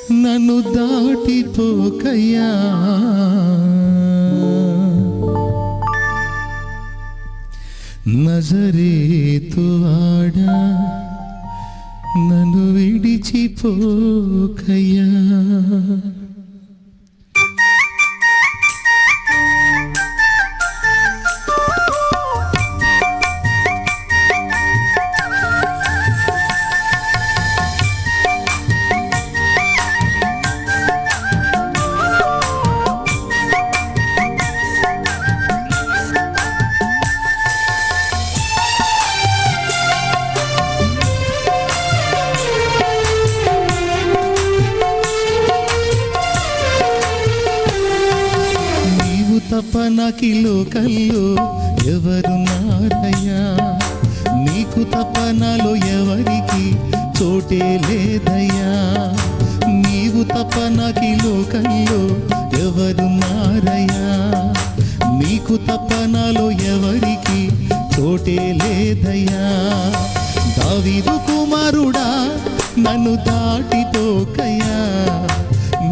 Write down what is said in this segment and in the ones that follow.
నన్ను దాటిపోకయ్యా, నజరేతు వాడా నన్ను విడిచిపోకయ్యా. తప్ప నాకి లోకల్లో ఎవరున్నారయ్యా, నీకు తప్ప నాలో ఎవరికి చోటే లేదయ్యా. నీవు తప్ప నాకి లోకల్లో ఎవరున్నారయ్యా, నీకు తప్ప నాలో ఎవరికి చోటే లేదయ్యా. దావీదు కుమారుడా నన్ను దాటిపోకయ్యా,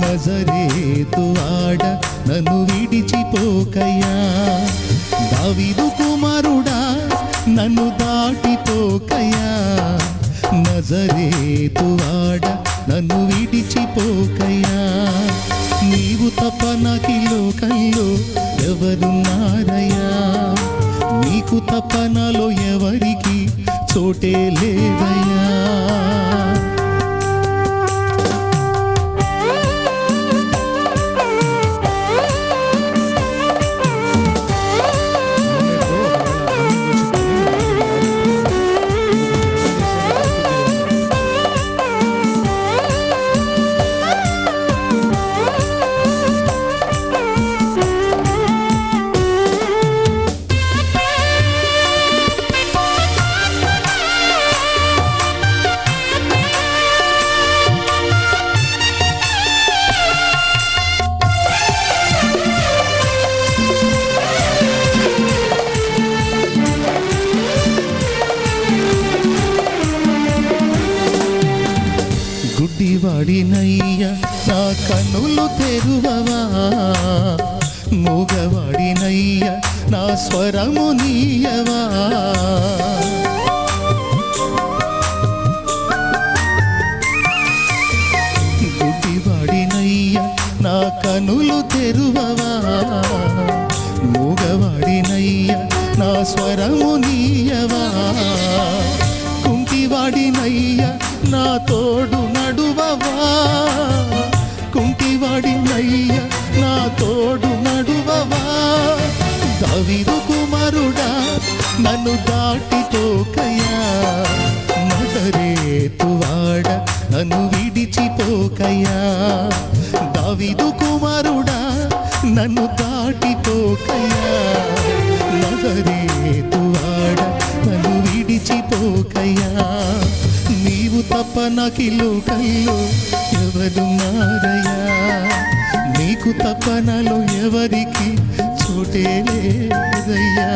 నజరేతు వాడ నన్ను విడిచిపోకయ్యా. దావీదు కుమారుడా నన్ను దాటిపోకయ్యా, నజరేతు వాడ నన్ను విడిచిపోకయ్యా. నీవు తప్ప నాకి లోకంలో ఎవరున్నారయ్యా, నీకు తప్ప నాలో ఎవరికి చోటే లేదయ్యా. గుడ్డివాడినయ్యా నా కన్నులు తెరువవా, మూగవాడినయ్యా నా స్వరము నీయవా. గుడ్డివాడినయ్యా నా కన్నులు తెరువవా, మూగవాడినయ్యా నా స్వరము నీయవా. కుంటివాడినయ్యా నా తోడు నడువవా, కుంటివాడినయ్యా నా తోడు నడువవా. దావీదు కుమారుడా నన్ను దాటిపోకయ్యా, నజరేతు వాడ నన్ను విడిచిపోకయ్యా. దావీదు కుమారుడా నన్ను దాటిపోకయ్యా, నజరేతు వాడ నన్ను విడిచిపోకయ్యా. నీవు తప్ప నాకి లోకల్లో ఎవరున్నారయ్యా, నీకు తప్ప నాలో ఎవరికి చోటే లేదయ్యా.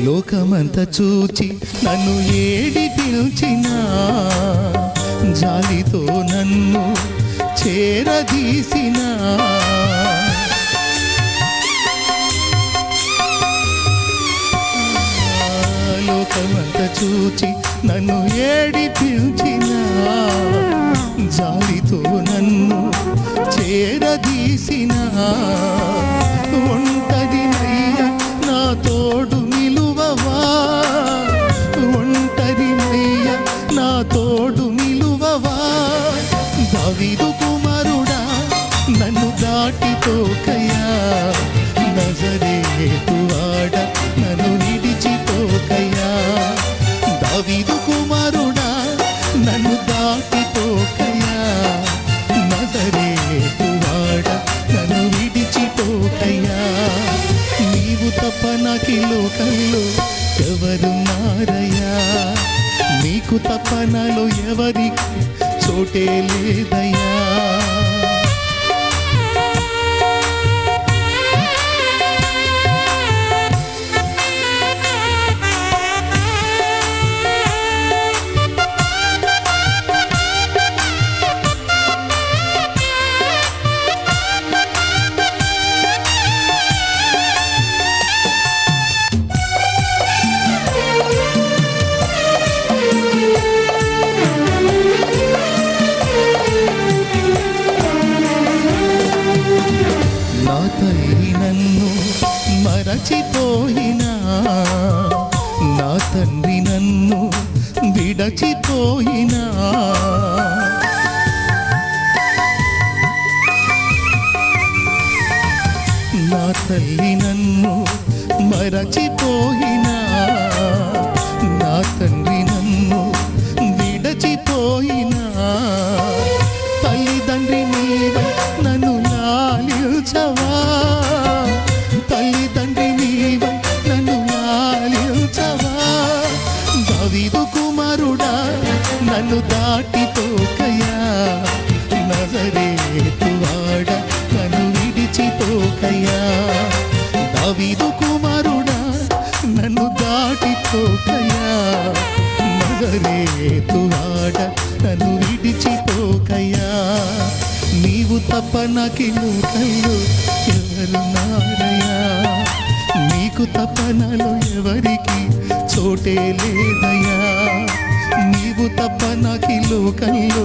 లోకమంతా చూచి నన్ను ఏడి పిలిచినా, జాలితో నన్ను చేరదీసినా. లోకమంతా చూచి నన్ను ఏడి పిలిచినా, జాలితో నన్ను చేరదీసినా. ఒంటరినయ్యా నా తోడు నిలువవా, ఒంటరినయ్యా నా తోడు నిలువవా. దావీదు కుమారుడా నన్ను దాటిపోకయ్యా నజరేతు వాడ నన్ను విడిచిపోకయ్యా దావీదు కుమారుడా నన్ను దాటిపోకయ్యా నజరేతు వాడ నన్ను విడిచిపోకయ్యా నీవు తప్ప నాకి లోకంలో ఎవరున్నారయ్యా నీకు తప్ప నాలో ఎవరికి చోటే లేదయ్యా నా తల్లి నన్ను మరచిపోయినా నా తండ్రి నన్ను విడచిపోయినా నా తల్లి నన్ను మరచిపోయినా నా తండ్రి నన్ను విడచిపోయినా తల్లిదండ్రి నీవై నన్ను లాలించవా తల్లిదండ్రి నీవై నన్ను లాలించవా దావీదు కుమారుడా నన్ను దాటిపోకయ్యా నజరేతు వాడ నన్ను విడిచిపోకయ్యా దావీదు కుమారుడా నన్ను దాటిపోకయ్యా నజరేతు వాడ నన్ను విడిచిపోకయ్యా నీవు తప్ప నాకి లోకంలో ఎవరున్నారయ్యా నీకు తప్ప నాలో ఎవరికి చోటే లేదయ్యా నీవు తప్ప నాకి లోకంలో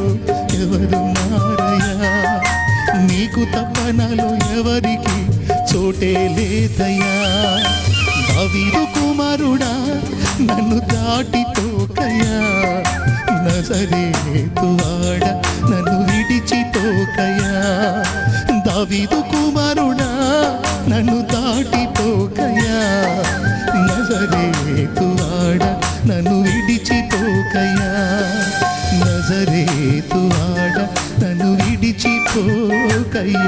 ఎవరున్నారయ్యా నీకు తప్ప నాలో ఎవరికి చోటే లేదయ్యా దావీదు కుమారుడా నన్ను దాటిపోకయ్యా నజరేతు వాడ నన్ను విడిచిపోకయ్యా దావీదు కుమారుడా నన్ను దాటిపోకయ్యా నజరేతు వాడ నన్ను విడిచిపోకయ్యా నజరేతు వాడ నన్ను విడిచిపోకయ్యా